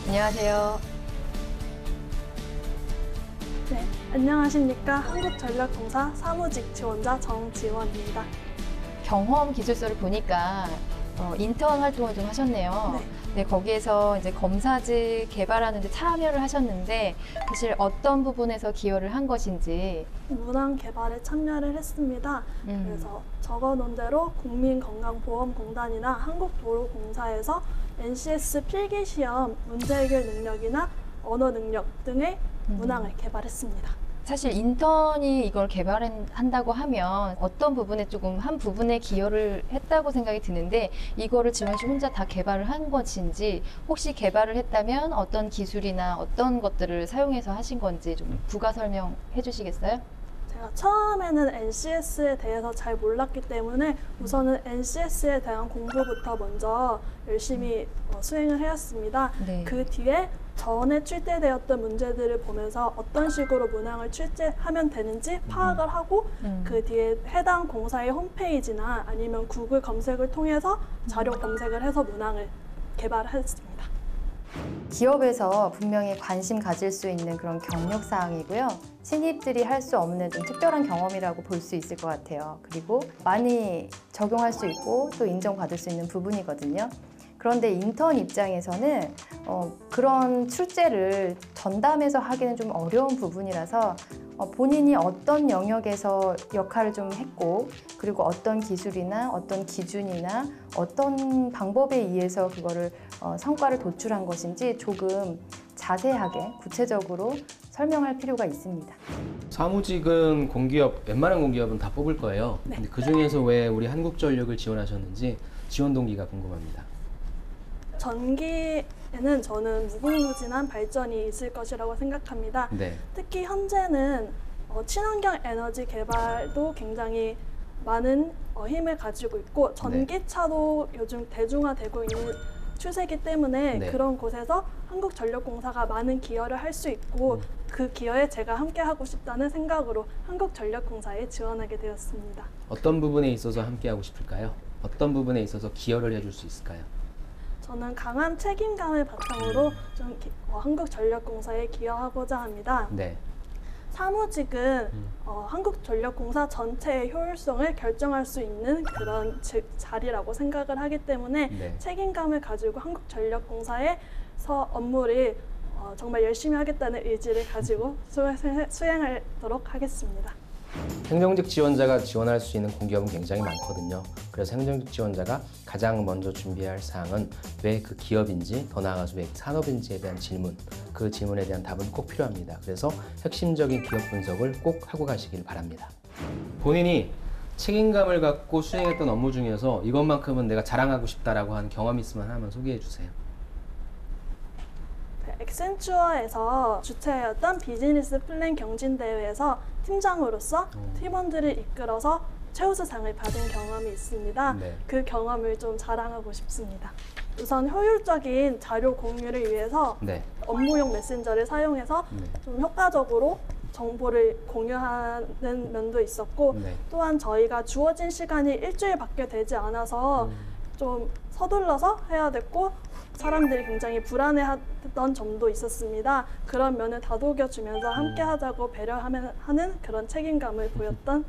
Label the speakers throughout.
Speaker 1: 안녕하세요.
Speaker 2: 네, 안녕하십니까. 한국전력공사 사무직 지원자 정지원입니다.
Speaker 1: 경험 기술서를 보니까 인턴 활동을 좀 하셨네요.
Speaker 2: 네.
Speaker 1: 네, 거기에서 이제 검사직 개발하는 데 참여를 하셨는데 사실 어떤 부분에서 기여를 한 것인지.
Speaker 2: 문항 개발에 참여를 했습니다. 그래서 적어놓은 대로 국민건강보험공단이나 한국도로공사에서 NCS 필기시험 문제 해결 능력이나 언어 능력 등의 문항을 개발했습니다.
Speaker 1: 사실 인턴이 이걸 개발한다고 하면 어떤 부분에 조금 한 부분에 기여를 했다고 생각이 드는데 이거를 지원 씨 혼자 다 개발을 한 것인지 혹시 개발을 했다면 어떤 기술이나 어떤 것들을 사용해서 하신 건지 좀 부가 설명해 주시겠어요?
Speaker 2: 제가 처음에는 NCS에 대해서 잘 몰랐기 때문에 우선은 NCS에 대한 공부부터 먼저 열심히 수행을 해왔습니다.
Speaker 1: 네.
Speaker 2: 그 뒤에 전에 출제되었던 문제들을 보면서 어떤 식으로 문항을 출제하면 되는지 파악을 하고 그 뒤에 해당 공사의 홈페이지나 아니면 구글 검색을 통해서 자료 검색을 해서 문항을 개발했습니다.
Speaker 1: 기업에서 분명히 관심 가질 수 있는 그런 경력 사항이고요. 신입들이 할 수 없는 좀 특별한 경험이라고 볼 수 있을 것 같아요. 그리고 많이 적용할 수 있고 또 인정받을 수 있는 부분이거든요. 그런데 인턴 입장에서는 그런 출제를 전담해서 하기는 좀 어려운 부분이라서 본인이 어떤 영역에서 역할을 좀 했고 그리고 어떤 기술이나 어떤 기준이나 어떤 방법에 의해서 그거를 성과를 도출한 것인지 조금 자세하게 구체적으로 설명할 필요가 있습니다.
Speaker 3: 사무직은 공기업, 웬만한 공기업은 다 뽑을 거예요.
Speaker 2: 네.
Speaker 3: 근데 그중에서 왜 우리 한국전력을 지원하셨는지 지원 동기가 궁금합니다.
Speaker 2: 전기에는 저는 무궁무진한 발전이 있을 것이라고 생각합니다.
Speaker 3: 네.
Speaker 2: 특히 현재는 친환경 에너지 개발도 굉장히 많은 힘을 가지고 있고 전기차도 요즘 대중화되고 있는 추세이기 때문에
Speaker 3: 네.
Speaker 2: 그런 곳에서 한국전력공사가 많은 기여를 할 수 있고 그 기여에 제가 함께하고 싶다는 생각으로 한국전력공사에 지원하게 되었습니다.
Speaker 3: 어떤 부분에 있어서 함께하고 싶을까요? 어떤 부분에 있어서 기여를 해줄 수 있을까요?
Speaker 2: 저는 강한 책임감을 바탕으로 좀 한국전력공사에 기여하고자 합니다.
Speaker 3: 네.
Speaker 2: 사무직은 한국전력공사 전체의 효율성을 결정할 수 있는 그런 자리라고 생각을 하기 때문에
Speaker 3: 네.
Speaker 2: 책임감을 가지고 한국전력공사에서 업무를 정말 열심히 하겠다는 의지를 가지고 수행하도록 하겠습니다.
Speaker 3: 행정직 지원자가 지원할 수 있는 공기업은 굉장히 많거든요. 그래서 행정직 지원자가 가장 먼저 준비할 사항은 왜 그 기업인지, 더 나아가서 왜 산업인지에 대한 질문, 그 질문에 대한 답은 꼭 필요합니다. 그래서 핵심적인 기업 분석을 꼭 하고 가시길 바랍니다. 본인이 책임감을 갖고 수행했던 업무 중에서 이것만큼은 내가 자랑하고 싶다라고 하는 경험이 있으면 하나만 소개해 주세요.
Speaker 2: 엑센추어에서 주최하였던 비즈니스 플랜 경진대회에서 팀장으로서 팀원들을 이끌어서 최우수상을 받은 경험이 있습니다.
Speaker 3: 네.
Speaker 2: 그 경험을 좀 자랑하고 싶습니다. 우선 효율적인 자료 공유를 위해서
Speaker 3: 네.
Speaker 2: 업무용 메신저를 사용해서 좀 효과적으로 정보를 공유하는 면도 있었고
Speaker 3: 네.
Speaker 2: 또한 저희가 주어진 시간이 일주일밖에 되지 않아서 좀 서둘러서 해야 됐고 사람들이 굉장히 불안해했던 점도 있었습니다. 그런 면을 다독여주면서 함께하자고 배려하는 그런 책임감을 보였던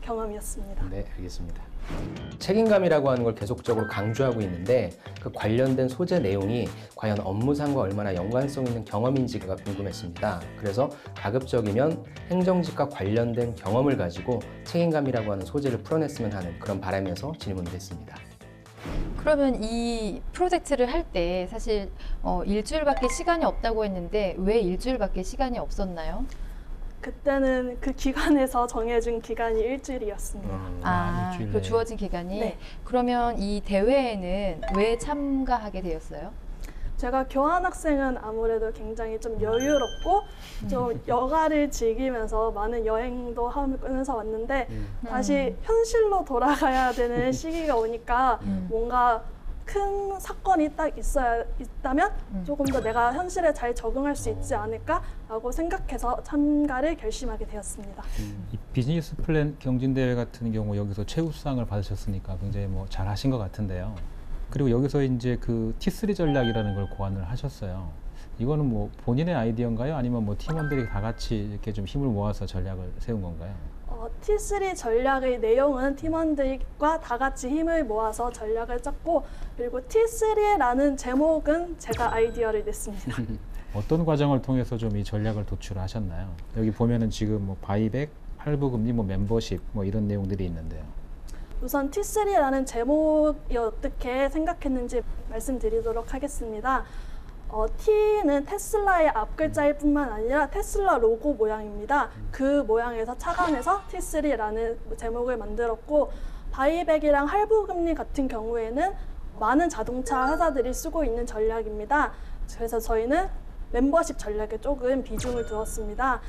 Speaker 2: 경험이었습니다.
Speaker 3: 네, 알겠습니다. 책임감이라고 하는 걸 계속적으로 강조하고 있는데 그 관련된 소재 내용이 과연 업무상과 얼마나 연관성 있는 경험인지가 궁금했습니다. 그래서 가급적이면 행정직과 관련된 경험을 가지고 책임감이라고 하는 소재를 풀어냈으면 하는 그런 바람에서 질문을 했습니다.
Speaker 1: 그러면 이 프로젝트를 할 때 사실 일주일밖에 시간이 없다고 했는데 왜 일주일밖에 시간이 없었나요?
Speaker 2: 그때는 그 기관에서 정해준 기간이 일주일이었습니다.
Speaker 3: 일주일
Speaker 1: 그
Speaker 3: 내에.
Speaker 1: 주어진 기간이.
Speaker 2: 네.
Speaker 1: 그러면 이 대회에는 왜 참가하게 되었어요?
Speaker 2: 제가 교환학생은 아무래도 굉장히 좀 여유롭고 좀 여가를 즐기면서 많은 여행도 하면서 왔는데 다시 현실로 돌아가야 되는 시기가 오니까 뭔가 큰 사건이 딱 있다면 조금 더 내가 현실에 잘 적응할 수 있지 않을까라고 생각해서 참가를 결심하게 되었습니다.
Speaker 4: 이 비즈니스 플랜 경진대회 같은 경우 여기서 최우수상을 받으셨으니까 굉장히 잘 하신 것 같은데요. 그리고 여기서 이제 그 T3 전략이라는 걸 고안을 하셨어요. 이거는 뭐 본인의 아이디어인가요? 아니면 뭐 팀원들이 다 같이 이렇게 좀 힘을 모아서 전략을 세운 건가요?
Speaker 2: T3 전략의 내용은 팀원들과 다 같이 힘을 모아서 전략을 짰고, 그리고 T3라는 제목은 제가 아이디어를 냈습니다.
Speaker 4: 어떤 과정을 통해서 좀 이 전략을 도출하셨나요? 여기 보면은 지금 뭐 바이백, 할부금리, 뭐 멤버십 뭐 이런 내용들이 있는데요.
Speaker 2: 우선 T3라는 제목이 어떻게 생각했는지 말씀드리도록 하겠습니다. T는 테슬라의 앞글자일 뿐만 아니라 테슬라 로고 모양입니다. 그 모양에서 착안해서 T3라는 제목을 만들었고, 바이백이랑 할부금리 같은 경우에는 많은 자동차 회사들이 쓰고 있는 전략입니다. 그래서 저희는 멤버십 전략에 조금 비중을 두었습니다.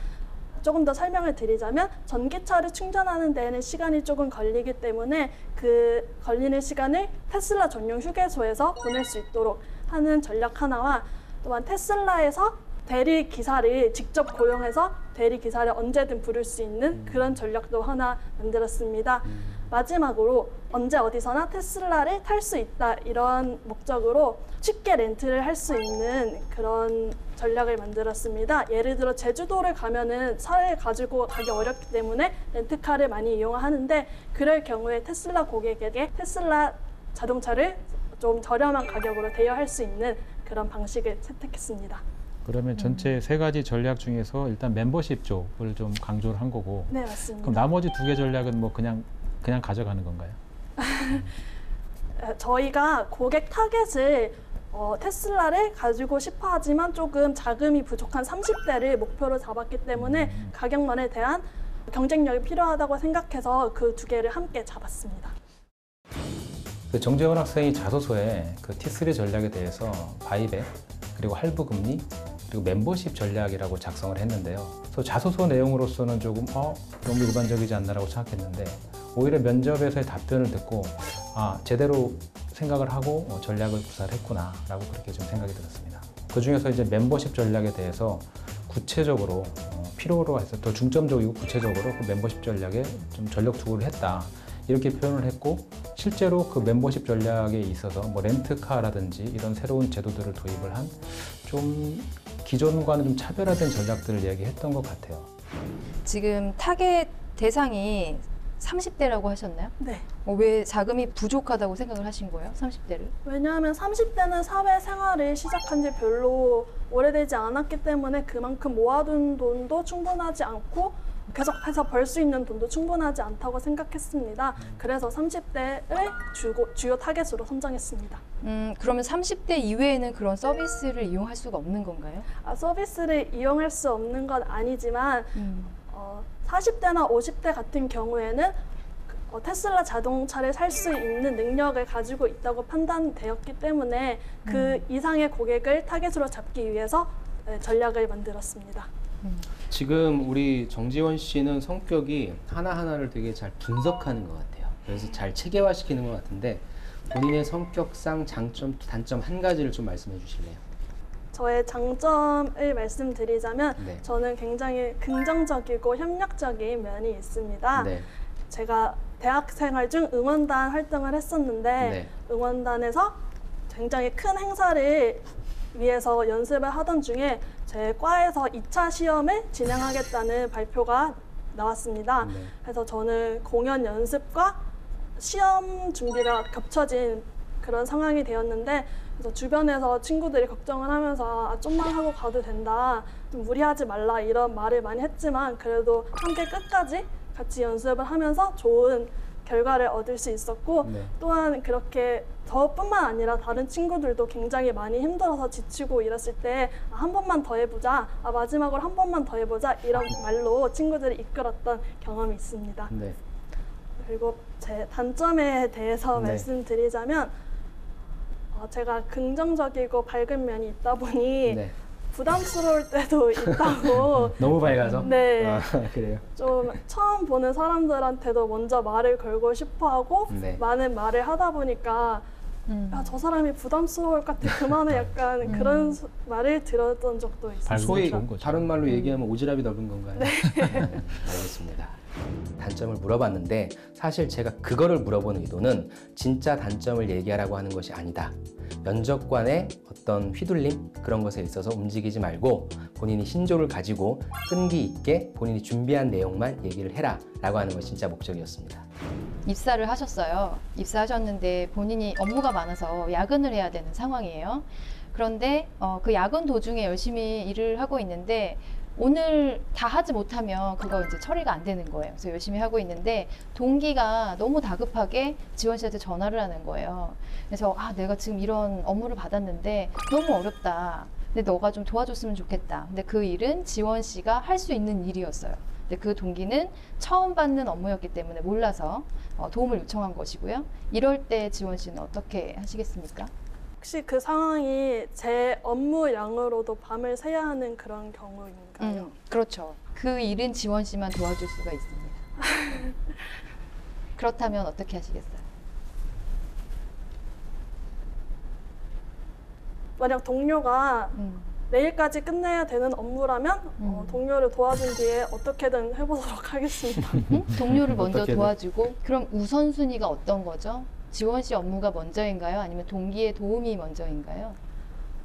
Speaker 2: 조금 더 설명을 드리자면, 전기차를 충전하는 데에는 시간이 조금 걸리기 때문에 그 걸리는 시간을 테슬라 전용 휴게소에서 보낼 수 있도록 하는 전략 하나와, 또한 테슬라에서 대리 기사를 직접 고용해서 대리 기사를 언제든 부를 수 있는 그런 전략도 하나 만들었습니다. 마지막으로 언제 어디서나 테슬라를 탈 수 있다, 이런 목적으로 쉽게 렌트를 할 수 있는 그런 전략을 만들었습니다. 예를 들어 제주도를 가면은 차를 가지고 가기 어렵기 때문에 렌트카를 많이 이용하는데, 그럴 경우에 테슬라 고객에게 테슬라 자동차를 좀 저렴한 가격으로 대여할 수 있는 그런 방식을 채택했습니다.
Speaker 4: 그러면 전체 세 가지 전략 중에서 일단 멤버십 쪽을 좀 강조를 한 거고,
Speaker 2: 네, 맞습니다.
Speaker 4: 그럼 나머지 두 개 전략은 뭐 그냥 가져가는 건가요?
Speaker 2: 저희가 고객 타겟을 테슬라를 가지고 싶어 하지만 조금 자금이 부족한 30대를 목표로 잡았기 때문에 가격만에 대한 경쟁력이 필요하다고 생각해서 그 두 개를 함께 잡았습니다.
Speaker 3: 그 정재원 학생이 자소서에 그 T3 전략에 대해서 바이백, 그리고 할부금리, 그리고 멤버십 전략이라고 작성을 했는데요. 그래서 자소서 내용으로서는 조금 너무 일반적이지 않나라고 생각했는데, 오히려 면접에서의 답변을 듣고 제대로 생각을 하고 전략을 구사를 했구나라고 그렇게 좀 생각이 들었습니다. 그 중에서 이제 멤버십 전략에 대해서 구체적으로 필요로 해서 더 중점적이고 구체적으로 그 멤버십 전략에 좀 전력 투구를 했다, 이렇게 표현을 했고, 실제로 그 멤버십 전략에 있어서 뭐 렌트카라든지 이런 새로운 제도들을 도입을 한 좀 기존과는 좀 차별화된 전략들을 이야기했던 것 같아요.
Speaker 1: 지금 타겟 대상이 30대라고 하셨나요?
Speaker 2: 네.
Speaker 1: 왜 자금이 부족하다고 생각을 하신 거예요? 30대를?
Speaker 2: 왜냐하면 30대는 사회생활을 시작한 지 별로 오래되지 않았기 때문에 그만큼 모아둔 돈도 충분하지 않고 계속해서 벌 수 있는 돈도 충분하지 않다고 생각했습니다. 그래서 30대를 주요 타겟으로 선정했습니다.
Speaker 1: 그러면 30대 이외에는 그런 서비스를 이용할 수가 없는 건가요?
Speaker 2: 서비스를 이용할 수 없는 건 아니지만 40대나 50대 같은 경우에는 테슬라 자동차를 살 수 있는 능력을 가지고 있다고 판단되었기 때문에 그 이상의 고객을 타겟으로 잡기 위해서 전략을 만들었습니다.
Speaker 3: 지금 우리 정지원 씨는 성격이 하나하나를 되게 잘 분석하는 것 같아요. 그래서 잘 체계화시키는 것 같은데, 본인의 성격상 장점, 단점 한 가지를 좀 말씀해 주실래요?
Speaker 2: 저의 장점을 말씀드리자면
Speaker 3: 네.
Speaker 2: 저는 굉장히 긍정적이고 협력적인 면이 있습니다.
Speaker 3: 네.
Speaker 2: 제가 대학 생활 중 응원단 활동을 했었는데
Speaker 3: 네.
Speaker 2: 응원단에서 굉장히 큰 행사를 위해서 연습을 하던 중에 제 과에서 2차 시험을 진행하겠다는 발표가 나왔습니다.
Speaker 3: 네.
Speaker 2: 그래서 저는 공연 연습과 시험 준비가 겹쳐진 그런 상황이 되었는데, 그래서 주변에서 친구들이 걱정을 하면서 좀만 하고 가도 된다, 좀 무리하지 말라, 이런 말을 많이 했지만 그래도 함께 끝까지 같이 연습을 하면서 좋은 결과를 얻을 수 있었고,
Speaker 3: 네.
Speaker 2: 또한 그렇게 저뿐만 아니라 다른 친구들도 굉장히 많이 힘들어서 지치고 이랬을 때 한 번만 더 해보자, 마지막으로 한 번만 더 해보자, 이런 말로 친구들을 이끌었던 경험이 있습니다.
Speaker 3: 네.
Speaker 2: 그리고 제 단점에 대해서
Speaker 3: 네.
Speaker 2: 말씀드리자면 제가 긍정적이고 밝은 면이 있다 보니
Speaker 3: 네.
Speaker 2: 부담스러울 때도 있다고.
Speaker 3: 너무 밝아서?
Speaker 2: 네.
Speaker 3: 그래요?
Speaker 2: 좀 처음 보는 사람들한테도 먼저 말을 걸고 싶어하고
Speaker 3: 네.
Speaker 2: 많은 말을 하다 보니까 야, 저 사람이 부담스러울 것 같아, 그만해, 약간 그런 말을 들었던 적도 있어요.
Speaker 4: 밝은 건
Speaker 3: 소위
Speaker 4: 좋은 거죠.
Speaker 3: 다른 말로 얘기하면 오지랖이 넓은 건가요? 네. 알겠습니다. 단점을 물어봤는데 사실 제가 그거를 물어본 의도는 진짜 단점을 얘기하라고 하는 것이 아니다. 면접관의 어떤 휘둘림 그런 것에 있어서 움직이지 말고 본인이 신조를 가지고 끈기 있게 본인이 준비한 내용만 얘기를 해라 라고 하는 것이 진짜 목적이었습니다.
Speaker 1: 입사를 하셨어요. 입사하셨는데 본인이 업무가 많아서 야근을 해야 되는 상황이에요. 그런데 그 야근 도중에 열심히 일을 하고 있는데 오늘 다 하지 못하면 그거 이제 처리가 안 되는 거예요. 그래서 열심히 하고 있는데 동기가 너무 다급하게 지원 씨한테 전화를 하는 거예요. 그래서 내가 지금 이런 업무를 받았는데 너무 어렵다. 근데 너가 좀 도와줬으면 좋겠다. 근데 그 일은 지원 씨가 할 수 있는 일이었어요. 근데 그 동기는 처음 받는 업무였기 때문에 몰라서 도움을 요청한 것이고요. 이럴 때 지원 씨는 어떻게 하시겠습니까?
Speaker 2: 혹시 그 상황이 제 업무량으로도 밤을 새야 하는 그런 경우인가요?
Speaker 1: 그렇죠. 그 일은 지원 씨만 도와줄 수가 있습니다. 그렇다면 어떻게 하시겠어요?
Speaker 2: 만약 동료가 내일까지 끝내야 되는 업무라면 동료를 도와준 뒤에 어떻게든 해보도록 하겠습니다.
Speaker 1: 동료를 먼저
Speaker 3: 어떻게든.
Speaker 1: 도와주고 그럼 우선순위가 어떤 거죠? 지원 씨 업무가 먼저인가요? 아니면 동기의 도움이 먼저인가요?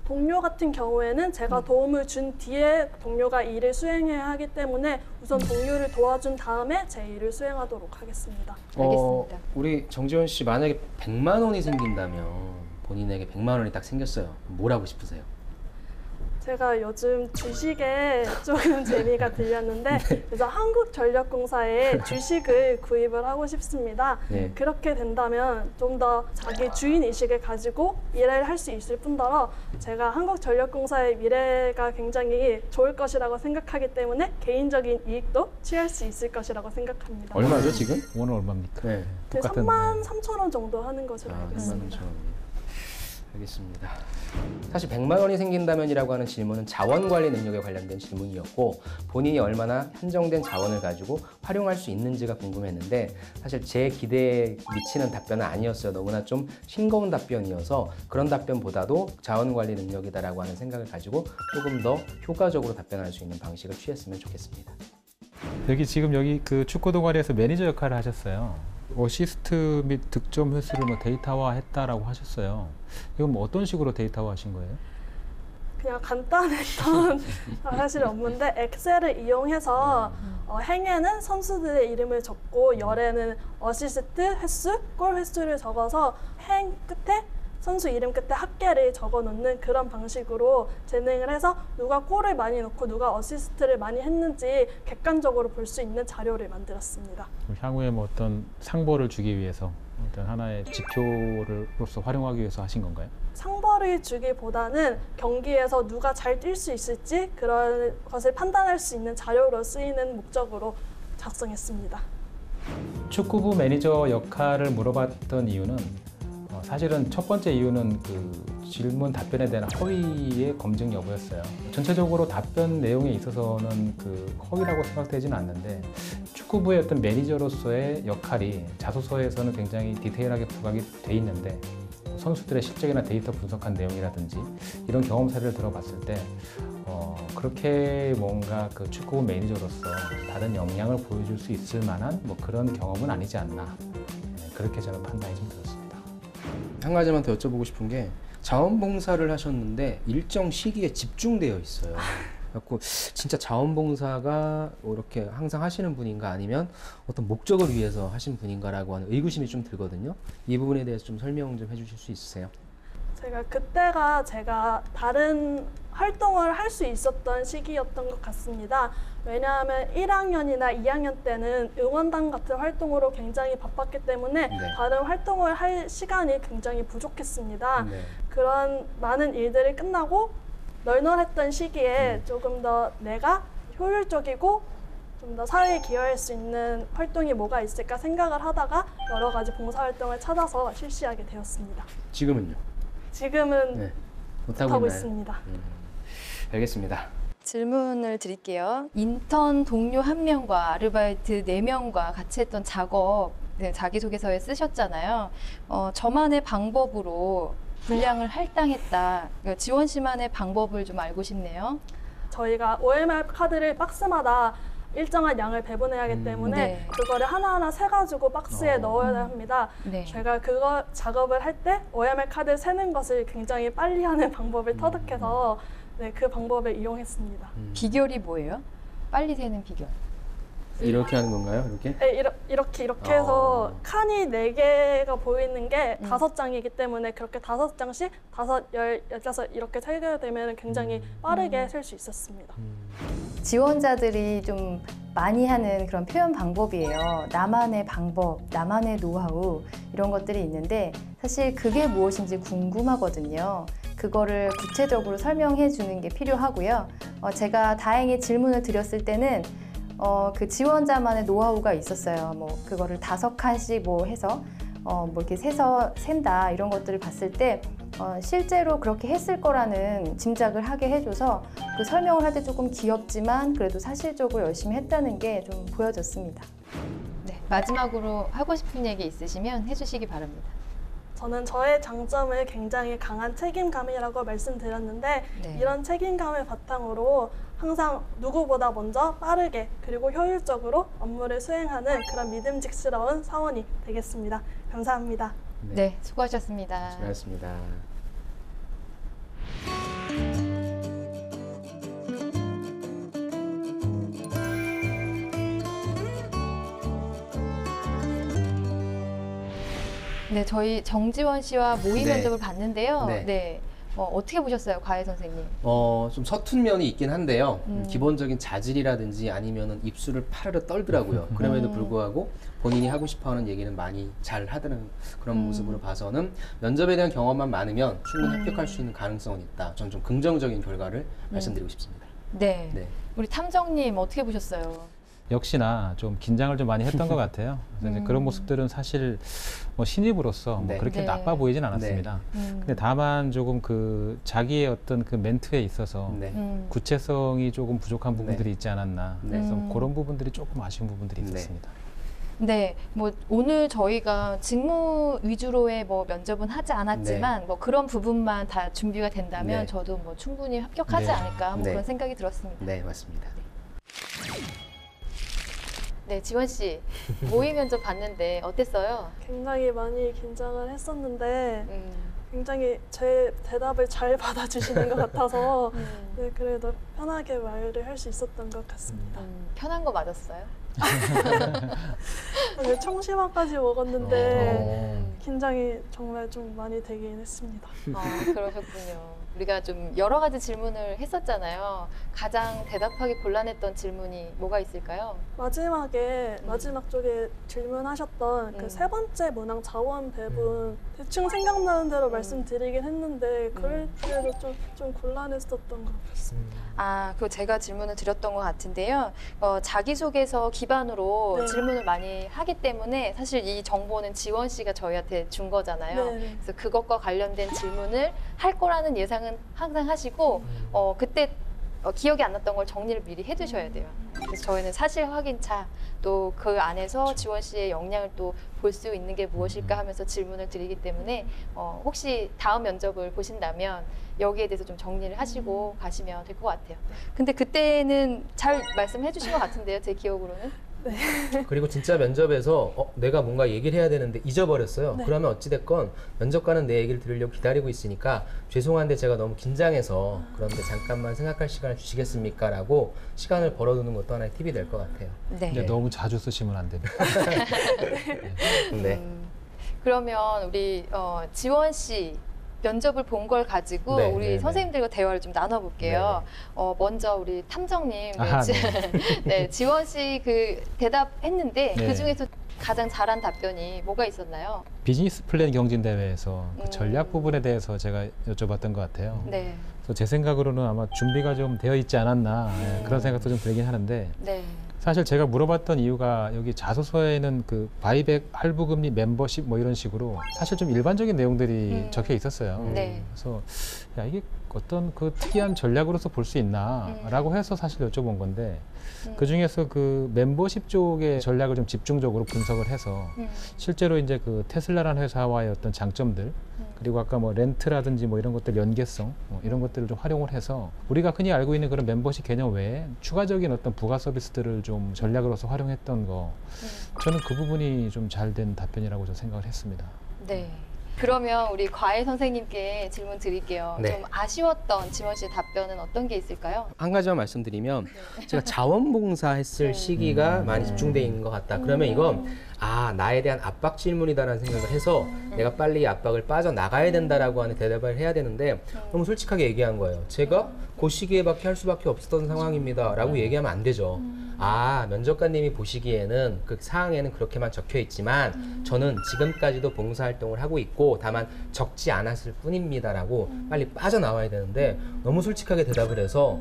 Speaker 2: 동료 같은 경우에는 제가 도움을 준 뒤에 동료가 일을 수행해야 하기 때문에 우선 동료를 도와준 다음에 제 일을 수행하도록 하겠습니다.
Speaker 1: 알겠습니다.
Speaker 3: 우리 정지원 씨 만약에 100만 원이 생긴다면 본인에게 100만 원이 딱 생겼어요. 뭘 하고 싶으세요?
Speaker 2: 제가 요즘 주식에 조금 재미가 들렸는데 그래서 한국전력공사에 주식을 구입을 하고 싶습니다.
Speaker 3: 네.
Speaker 2: 그렇게 된다면 좀 더 자기 주인의식을 가지고 일을 할 수 있을 뿐더러 제가 한국전력공사의 미래가 굉장히 좋을 것이라고 생각하기 때문에 개인적인 이익도 취할 수 있을 것이라고 생각합니다.
Speaker 3: 얼마죠 지금?
Speaker 4: 오늘 얼마입니까?
Speaker 3: 네.
Speaker 2: 그 33,000원 정도 하는 것으로 알고
Speaker 3: 100만
Speaker 2: 있습니다.
Speaker 3: 3천 원. 알겠습니다. 사실 100만 원이 생긴다면이라고 하는 질문은 자원 관리 능력에 관련된 질문이었고 본인이 얼마나 한정된 자원을 가지고 활용할 수 있는지가 궁금했는데 사실 제 기대에 미치는 답변은 아니었어요. 너무나 좀 싱거운 답변이어서 그런 답변보다도 자원 관리 능력이다라고 하는 생각을 가지고 조금 더 효과적으로 답변할 수 있는 방식을 취했으면 좋겠습니다.
Speaker 4: 여기 그 축구 동아리에서 매니저 역할을 하셨어요. 어시스트 및 득점 횟수를 뭐 데이터화했다라고 하셨어요. 이건 뭐 어떤 식으로 데이터화하신 거예요?
Speaker 2: 그냥 간단했던 사실 업무인데 엑셀을 이용해서 행에는 선수들의 이름을 적고 열에는 어시스트 횟수, 골 횟수를 적어서 행 끝에 선수 이름 끝에 합계를 적어 놓는 그런 방식으로 진행을 해서 누가 골을 많이 넣고 누가 어시스트를 많이 했는지 객관적으로 볼 수 있는 자료를 만들었습니다.
Speaker 4: 향후에 뭐 어떤 상벌을 주기 위해서 어떤 하나의 지표로서 활용하기 위해서 하신 건가요?
Speaker 2: 상벌을 주기보다는 경기에서 누가 잘 뛸 수 있을지 그런 것을 판단할 수 있는 자료로 쓰이는 목적으로 작성했습니다.
Speaker 4: 축구부 매니저 역할을 물어봤던 이유는 사실은 첫 번째 이유는 그 질문 답변에 대한 허위의 검증 여부였어요. 전체적으로 답변 내용에 있어서는 그 허위라고 생각되지는 않는데 축구부의 어떤 매니저로서의 역할이 자소서에서는 굉장히 디테일하게 부각이 돼 있는데 선수들의 실적이나 데이터 분석한 내용이라든지 이런 경험 사례를 들어봤을 때 그렇게 뭔가 그 축구부 매니저로서 다른 역량을 보여줄 수 있을 만한 뭐 그런 경험은 아니지 않나 그렇게 저는 판단이 좀 들었습니다.
Speaker 3: 한 가지만 더 여쭤보고 싶은 게 자원봉사를 하셨는데 일정 시기에 집중되어 있어요. 그래서 진짜 자원봉사가 이렇게 항상 하시는 분인가 아니면 어떤 목적을 위해서 하신 분인가라고 하는 의구심이 좀 들거든요. 이 부분에 대해서 좀 설명 좀 해주실 수 있으세요?
Speaker 2: 그때가 제가 다른 활동을 할 수 있었던 시기였던 것 같습니다. 왜냐하면 1학년이나 2학년 때는 응원단 같은 활동으로 굉장히 바빴기 때문에
Speaker 3: 네.
Speaker 2: 다른 활동을 할 시간이 굉장히 부족했습니다.
Speaker 3: 네.
Speaker 2: 그런 많은 일들이 끝나고 널널했던 시기에 조금 더 내가 효율적이고 좀 더 사회에 기여할 수 있는 활동이 뭐가 있을까 생각을 하다가 여러 가지 봉사활동을 찾아서 실시하게 되었습니다.
Speaker 3: 지금은요?
Speaker 2: 지금은
Speaker 3: 네.
Speaker 2: 못하고 있습니다.
Speaker 3: 알겠습니다.
Speaker 1: 질문을 드릴게요. 인턴 동료 1명과 아르바이트 4명과 같이 했던 작업 자기소개서에 쓰셨잖아요. 저만의 방법으로 분량을 할당했다. 지원 씨만의 방법을 좀 알고 싶네요.
Speaker 2: 저희가 OMR 카드를 박스마다 일정한 양을 배분해야 하기 때문에
Speaker 1: 네.
Speaker 2: 그거를 하나하나 세가지고 박스에 넣어야 합니다.
Speaker 1: 네.
Speaker 2: 제가 그거 작업을 할 때 OMR 카드를 세는 것을 굉장히 빨리 하는 방법을 터득해서 네, 그 방법을 이용했습니다.
Speaker 1: 비결이 뭐예요? 빨리 세는 비결.
Speaker 3: 이렇게 하는 건가요? 이렇게?
Speaker 2: 네, 이렇게 해서 칸이 4개가 보이는 게
Speaker 1: 음.
Speaker 2: 5장이기 때문에 그렇게 5장씩 5, 10, 15 이렇게 세게 되면 굉장히 빠르게 셀 수 있었습니다.
Speaker 1: 지원자들이 좀 많이 하는 그런 표현 방법이에요. 나만의 방법, 나만의 노하우 이런 것들이 있는데 사실 그게 무엇인지 궁금하거든요. 그거를 구체적으로 설명해 주는 게 필요하고요. 제가 다행히 질문을 드렸을 때는 그 지원자만의 노하우가 있었어요. 뭐 그거를 5칸씩 뭐 해서 뭐 이렇게 세서 센다 이런 것들을 봤을 때 실제로 그렇게 했을 거라는 짐작을 하게 해줘서 그 설명을 할 때 조금 귀엽지만 그래도 사실적으로 열심히 했다는 게 좀 보여졌습니다.
Speaker 5: 네, 마지막으로 하고 싶은 얘기 있으시면 해주시기 바랍니다.
Speaker 2: 저는 저의 장점을 굉장히 강한 책임감이라고 말씀드렸는데
Speaker 5: 네.
Speaker 2: 이런 책임감을 바탕으로 항상 누구보다 먼저 빠르게 그리고 효율적으로 업무를 수행하는 그런 믿음직스러운 사원이 되겠습니다. 감사합니다.
Speaker 5: 네, 수고하셨습니다.
Speaker 3: 수고하셨습니다.
Speaker 5: 네, 저희 정지원 씨와 모의
Speaker 3: 네.
Speaker 5: 면접을 봤는데요.
Speaker 3: 네.
Speaker 5: 네. 어떻게 보셨어요, 과외 선생님?
Speaker 3: 좀 서툰 면이 있긴 한데요.
Speaker 5: 음.
Speaker 3: 기본적인 자질이라든지 아니면은 입술을 파르르 떨더라고요. 그럼에도 불구하고 본인이 하고 싶어하는 얘기는 많이 잘 하는 그런 모습으로 봐서는 면접에 대한 경험만 많으면 충분히 합격할 수 있는 가능성은 있다. 저는 좀 긍정적인 결과를 말씀드리고 싶습니다.
Speaker 5: 네.
Speaker 3: 네.
Speaker 5: 우리 탐정님 어떻게 보셨어요?
Speaker 4: 역시나 좀 긴장을 좀 많이 했던 것 같아요. 그래서 이제 그런 모습들은 사실 뭐 신입으로서 뭐
Speaker 3: 네.
Speaker 4: 그렇게
Speaker 5: 네.
Speaker 4: 나빠 보이진 않았습니다. 근데 다만 조금 그 자기의 어떤 그 멘트에 있어서
Speaker 3: 네.
Speaker 4: 구체성이 조금 부족한 부분들이 있지 않았나.
Speaker 3: 네.
Speaker 4: 그래서 그런 부분들이 조금 아쉬운 부분들이
Speaker 3: 네.
Speaker 4: 있었습니다.
Speaker 5: 네, 뭐 오늘 저희가 직무 위주로의 뭐 면접은 하지 않았지만 뭐 그런 부분만 다 준비가 된다면
Speaker 3: 네.
Speaker 5: 저도 뭐 충분히 합격하지
Speaker 4: 네.
Speaker 5: 않을까 뭐
Speaker 3: 네.
Speaker 5: 그런 생각이 들었습니다.
Speaker 3: 네, 맞습니다.
Speaker 5: 네, 지원 씨 모의 면접 봤는데 어땠어요?
Speaker 2: 굉장히 많이 긴장을 했었는데
Speaker 5: 음,
Speaker 2: 굉장히 제 대답을 잘 받아주시는 것 같아서
Speaker 5: 음,
Speaker 2: 네, 그래도 편하게 말을 할 수 있었던 것 같습니다.
Speaker 5: 편한 거 맞았어요?
Speaker 2: 네, 청심환까지 먹었는데
Speaker 3: 어.
Speaker 2: 긴장이 정말 좀 많이 되긴 했습니다.
Speaker 5: 그러셨군요. 우리가 좀 여러 가지 질문을 했었잖아요. 가장 대답하기 곤란했던 질문이 뭐가 있을까요?
Speaker 2: 마지막에 마지막 쪽에 질문하셨던 그 3번째 문항 자원 배분 대충 생각나는 대로 말씀드리긴 했는데 그럴 때도 좀 곤란했었던 것 같습니다.
Speaker 5: 그거 제가 질문을 드렸던 것 같은데요. 자기소개서 기반으로
Speaker 2: 네.
Speaker 5: 질문을 많이 하기 때문에 사실 이 정보는 지원 씨가 저희한테 준 거잖아요.
Speaker 2: 네.
Speaker 5: 그래서 그것과 관련된 질문을 할 거라는 예상은 항상 하시고 그때 기억이 안 났던 걸 정리를 미리 해두셔야 돼요. 그래서 저희는 사실 확인차 또 그 안에서 지원 씨의 역량을 또 볼 수 있는 게 무엇일까 하면서 질문을 드리기 때문에 혹시 다음 면접을 보신다면 여기에 대해서 좀 정리를 하시고 가시면 될 것 같아요. 근데 그때는 잘 말씀해 주신 것 같은데요, 제 기억으로는.
Speaker 3: 그리고 진짜 면접에서 내가 뭔가 얘기를 해야 되는데 잊어버렸어요. 그러면 어찌됐건 면접관은 내 얘기를 들으려고 기다리고 있으니까 죄송한데 제가 너무 긴장해서 그런데 잠깐만 생각할 시간을 주시겠습니까? 라고 시간을 벌어두는 것도 하나의 팁이 될 것 같아요.
Speaker 5: 네.
Speaker 4: 근데 너무 자주 쓰시면 안 됩니다.
Speaker 3: 네.
Speaker 5: 그러면 우리 지원 씨 면접을 본 걸 가지고
Speaker 3: 네,
Speaker 5: 우리
Speaker 4: 네,
Speaker 5: 선생님들과 대화를 좀 나눠볼게요. 먼저 우리 탐정님, 네, 지원 씨 그 대답했는데
Speaker 4: 네.
Speaker 5: 그 중에서 가장 잘한 답변이 뭐가 있었나요?
Speaker 4: 비즈니스 플랜 경진 대회에서 그 전략 부분에 대해서 제가 여쭤봤던 것 같아요.
Speaker 5: 네,
Speaker 4: 그래서 제 생각으로는 아마 준비가 좀 되어 있지 않았나 그런 생각도 좀 들긴 하는데
Speaker 5: 네,
Speaker 4: 사실 제가 물어봤던 이유가 여기 자소서에는 그 바이백 할부금리 멤버십 뭐 이런 식으로 사실 좀 일반적인 내용들이 적혀 있었어요.
Speaker 5: 네.
Speaker 4: 그래서 야 이게 어떤 그 특이한 전략으로서 볼 수 있나라고 해서 사실 여쭤본 건데 그 중에서 그 멤버십 쪽의 전략을 좀 집중적으로 분석을 해서 실제로 이제 그 테슬라라는 회사와의 어떤 장점들 그리고 아까 뭐 렌트라든지 뭐 이런 것들 연계성 이런 것들을 좀 활용을 해서 우리가 흔히 알고 있는 그런 멤버십 개념 외에 추가적인 어떤 부가 서비스들을 좀 전략으로서 활용했던 거 저는 그 부분이 좀 잘 된 답변이라고 좀 생각을 했습니다.
Speaker 5: 네. 그러면 우리 과외 선생님께 질문 드릴게요.
Speaker 3: 네.
Speaker 5: 좀 아쉬웠던 지원 씨의 답변은 어떤 게 있을까요?
Speaker 3: 한 가지만 말씀드리면 제가 자원봉사 했을 시기가 많이 집중되어 있는 것 같다. 그러면 이건 나에 대한 압박 질문이다라는 생각을 해서 내가 빨리 이 압박을 빠져나가야 된다라고 하는 대답을 해야 되는데 너무 솔직하게 얘기한 거예요. 제가 그 시기에밖에 할 수밖에 없었던 상황입니다 라고 얘기하면 안 되죠. 면접관님이 보시기에는 그 사항에는 그렇게만 적혀 있지만 저는 지금까지도 봉사활동을 하고 있고 다만 적지 않았을 뿐입니다 라고 빨리 빠져나와야 되는데 너무 솔직하게 대답을 해서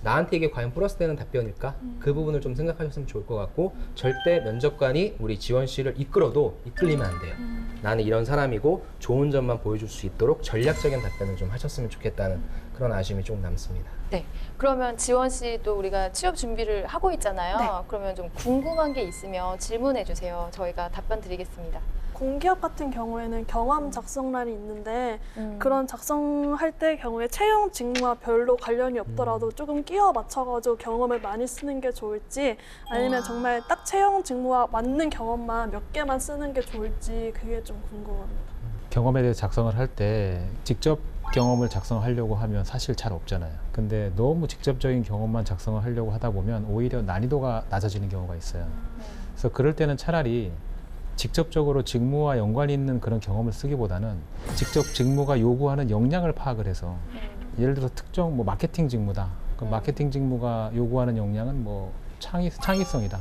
Speaker 3: 나한테 이게 과연 플러스 되는 답변일까? 그 부분을 좀 생각하셨으면 좋을 것 같고 절대 면접관이 우리 지원 씨를 이끌어도 이끌리면 안 돼요. 나는 이런 사람이고 좋은 점만 보여줄 수 있도록 전략적인 답변을 좀 하셨으면 좋겠다는 그런 아쉬움이 좀 남습니다.
Speaker 5: 네. 그러면 지원 씨도 우리가 취업 준비를 하고 있잖아요.
Speaker 2: 네.
Speaker 5: 그러면 좀 궁금한 게 있으면 질문해 주세요. 저희가 답변 드리겠습니다.
Speaker 2: 공기업 같은 경우에는 경험 작성란이 있는데 그런 작성할 때 경우에 채용 직무와 별로 관련이 없더라도 조금 끼워 맞춰가지고 경험을 많이 쓰는 게 좋을지 아니면 정말 딱 채용 직무와 맞는 경험만 몇 개만 쓰는 게 좋을지 그게 좀 궁금합니다.
Speaker 4: 경험에 대해 작성을 할 때 직접 경험을 작성하려고 하면 사실 잘 없잖아요. 근데 너무 직접적인 경험만 작성을 하려고 하다 보면 오히려 난이도가 낮아지는 경우가 있어요. 그래서 그럴 때는 차라리 직접적으로 직무와 연관이 있는 그런 경험을 쓰기보다는 직접 직무가 요구하는 역량을 파악을 해서 예를 들어서 특정 뭐 마케팅 직무다. 그 마케팅 직무가 요구하는 역량은 뭐 창의성이다.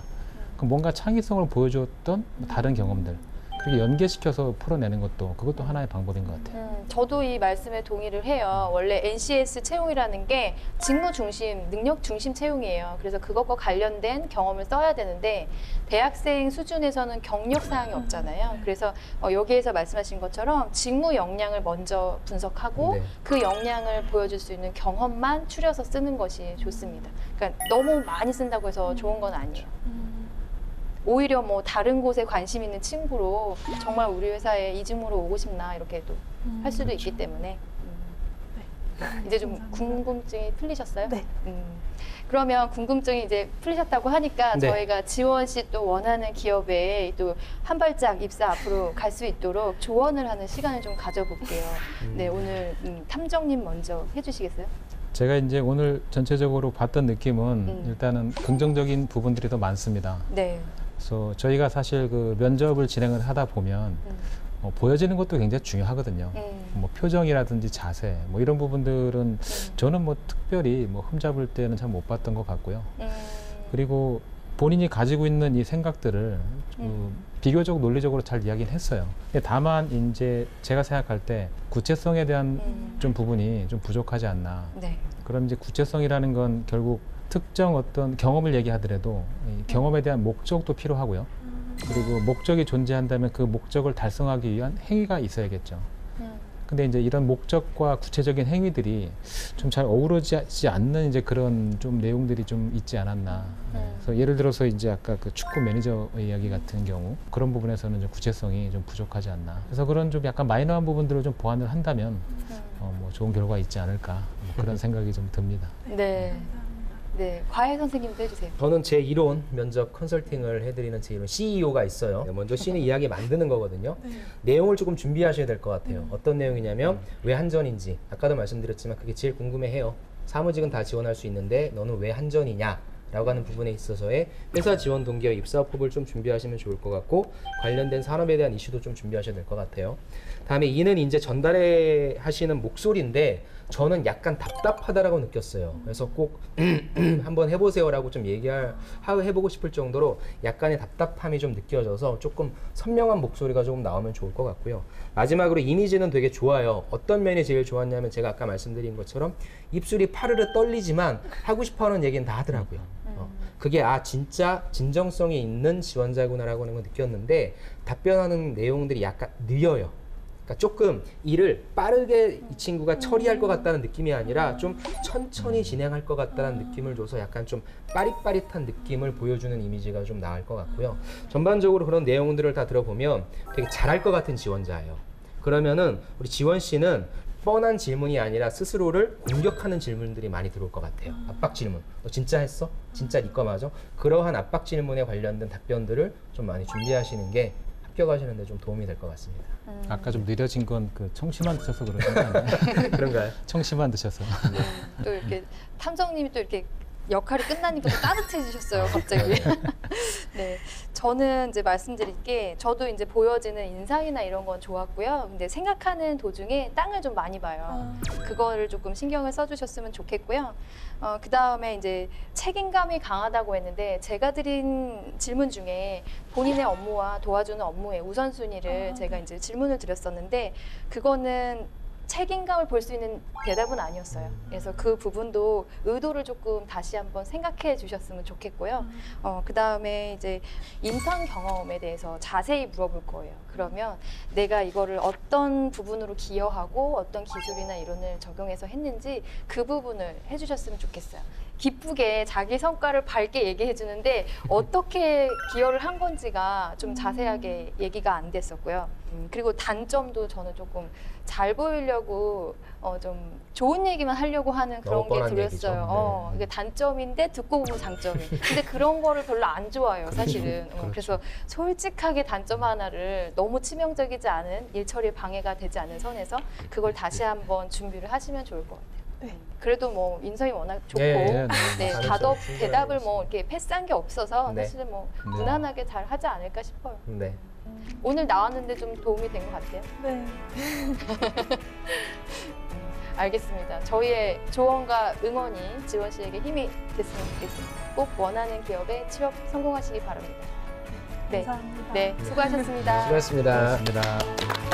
Speaker 4: 그럼 뭔가 창의성을 보여줬던 다른 경험들 그렇게 연계시켜서 풀어내는 그것도 하나의 방법인 것 같아요.
Speaker 5: 저도 이 말씀에 동의를 해요. 원래 NCS 채용이라는 게 직무 중심, 능력 중심 채용이에요. 그래서 그것과 관련된 경험을 써야 되는데 대학생 수준에서는 경력 사항이 없잖아요. 그래서 여기에서 말씀하신 것처럼 직무 역량을 먼저 분석하고
Speaker 3: 네.
Speaker 5: 그 역량을 보여줄 수 있는 경험만 추려서 쓰는 것이 좋습니다. 그러니까 너무 많이 쓴다고 해서 좋은 건 아니에요. 오히려 뭐 다른 곳에 관심 있는 친구로 정말 우리 회사에 이 직무로 오고 싶나 이렇게 또 할 수도 있기 때문에 이제 좀 궁금증이 풀리셨어요?
Speaker 2: 네.
Speaker 5: 그러면 궁금증이 이제 풀리셨다고 하니까
Speaker 3: 네.
Speaker 5: 저희가 지원 씨 또 원하는 기업에 또 한 발짝 입사 앞으로 갈 수 있도록 조언을 하는 시간을 좀 가져볼게요. 네, 오늘 탐정님 먼저 해주시겠어요?
Speaker 4: 제가 이제 오늘 전체적으로 봤던 느낌은 일단은 긍정적인 부분들이 더 많습니다.
Speaker 5: 네.
Speaker 4: 그래서 저희가 사실 그 면접을 진행을 하다 보면 보여지는 것도 굉장히 중요하거든요. 뭐 표정이라든지 자세 뭐 이런 부분들은 저는 뭐 특별히 뭐 흠잡을 때는 잘 못 봤던 것 같고요. 그리고 본인이 가지고 있는 이 생각들을 비교적 논리적으로 잘 이야기는 했어요. 근데 다만 이제 제가 생각할 때 구체성에 대한 좀 부분이 좀 부족하지 않나.
Speaker 5: 네.
Speaker 4: 그럼 이제 구체성이라는 건 결국 특정 어떤 경험을 얘기하더라도 이 경험에 대한 목적도 필요하고요. 그리고 목적이 존재한다면 그 목적을 달성하기 위한 행위가 있어야겠죠. 근데 이제 이런 목적과 구체적인 행위들이 좀 잘 어우러지지 않는 이제 그런 좀 내용들이 좀 있지 않았나. 그래서 예를 들어서 이제 아까 그 축구 매니저 이야기 같은 경우 그런 부분에서는 좀 구체성이 좀 부족하지 않나. 그래서 그런 좀 약간 마이너한 부분들을 좀 보완을 한다면 뭐 좋은 결과가 있지 않을까 뭐 그런 생각이 좀 듭니다.
Speaker 5: 네. 네, 과외 선생님도 해주세요.
Speaker 3: 저는 제 이론 면접 컨설팅을 해드리는 제 이론 CEO가 있어요. 먼저 C는 이야기 만드는 거거든요. 내용을 조금 준비하셔야 될 것 같아요. 어떤 내용이냐면 왜 한전인지 아까도 말씀드렸지만 그게 제일 궁금해해요. 사무직은 다 지원할 수 있는데 너는 왜 한전이냐? 라고 하는 부분에 있어서의 회사 지원 동기와 입사 호흡을 좀 준비하시면 좋을 것 같고 관련된 산업에 대한 이슈도 좀 준비하셔야 될 것 같아요. 다음에 이는 이제 전달해 하시는 목소리인데 저는 약간 답답하다라고 느꼈어요. 그래서 꼭 한번 해보세요라고 좀 해보고 싶을 정도로 약간의 답답함이 좀 느껴져서 조금 선명한 목소리가 조금 나오면 좋을 것 같고요. 마지막으로 이미지는 되게 좋아요. 어떤 면이 제일 좋았냐면 제가 아까 말씀드린 것처럼 입술이 파르르 떨리지만 하고 싶어하는 얘기는 다 하더라고요. 그게 진짜 진정성이 있는 지원자구나라고 하는 걸 느꼈는데 답변하는 내용들이 약간 느려요. 그러니까 조금 일을 빠르게 이 친구가 처리할 것 같다는 느낌이 아니라 좀 천천히 진행할 것 같다는 느낌을 줘서 약간 좀 빠릿빠릿한 느낌을 보여주는 이미지가 좀 나을 것 같고요. 전반적으로 그런 내용들을 다 들어보면 되게 잘할 것 같은 지원자예요. 그러면은 우리 지원 씨는 뻔한 질문이 아니라 스스로를 공격하는 질문들이 많이 들어올 것 같아요. 압박 질문. 너 진짜 했어? 진짜 네 거 맞아? 그러한 압박 질문에 관련된 답변들을 좀 많이 준비하시는 게 합격하시는 데 좀 도움이 될 것 같습니다.
Speaker 4: 아까 좀 느려진 건 그 청심환 드셔서 그러신 거 아니에요?
Speaker 3: 그런가요?
Speaker 4: 청심환 드셔서.
Speaker 5: 또 이렇게 탐정님이 또 이렇게 역할이 끝나니까 또 따뜻해지셨어요, 갑자기. 네, 저는 이제 말씀드릴 게 저도 이제 보여지는 인상이나 이런 건 좋았고요. 근데 생각하는 도중에 땅을 좀 많이 봐요. 그거를 조금 신경을 써주셨으면 좋겠고요. 그 다음에 이제 책임감이 강하다고 했는데 제가 드린 질문 중에 본인의 업무와 도와주는 업무의 우선순위를 제가 이제 질문을 드렸었는데 그거는 책임감을 볼 수 있는 대답은 아니었어요. 그래서 그 부분도 의도를 조금 다시 한번 생각해 주셨으면 좋겠고요. 그 다음에 이제 인턴 경험에 대해서 자세히 물어볼 거예요. 그러면 내가 이거를 어떤 부분으로 기여하고 어떤 기술이나 이론을 적용해서 했는지 그 부분을 해주셨으면 좋겠어요. 기쁘게 자기 성과를 밝게 얘기해 주는데 어떻게 기여를 한 건지가 좀 자세하게 얘기가 안 됐었고요. 그리고 단점도 저는 조금 잘 보이려고 좀 좋은 얘기만 하려고 하는 그런 게 들었어요. 이게 단점인데 듣고 보면 장점이. 근데 그런 거를 별로 안 좋아해요, 사실은. 그래서 솔직하게 단점 하나를 너무 치명적이지 않은 일 처리에 방해가 되지 않은 선에서 그걸 다시 한번 준비를 하시면 좋을 것 같아요. 그래도 뭐 인성이 워낙 좋고 네, 대답을 뭐 이렇게 패스한 게 없어서 사실은 뭐 무난하게 잘 하지 않을까 싶어요.
Speaker 3: 네.
Speaker 5: 오늘 나왔는데 좀 도움이 된 것 같아요.
Speaker 2: 네.
Speaker 5: 알겠습니다. 저희의 조언과 응원이 지원 씨에게 힘이 됐으면 좋겠습니다. 꼭 원하는 기업에 취업 성공하시기 바랍니다. 네,
Speaker 2: 감사합니다.
Speaker 5: 네, 수고하셨습니다.
Speaker 3: 수고하셨습니다.
Speaker 4: 고맙습니다.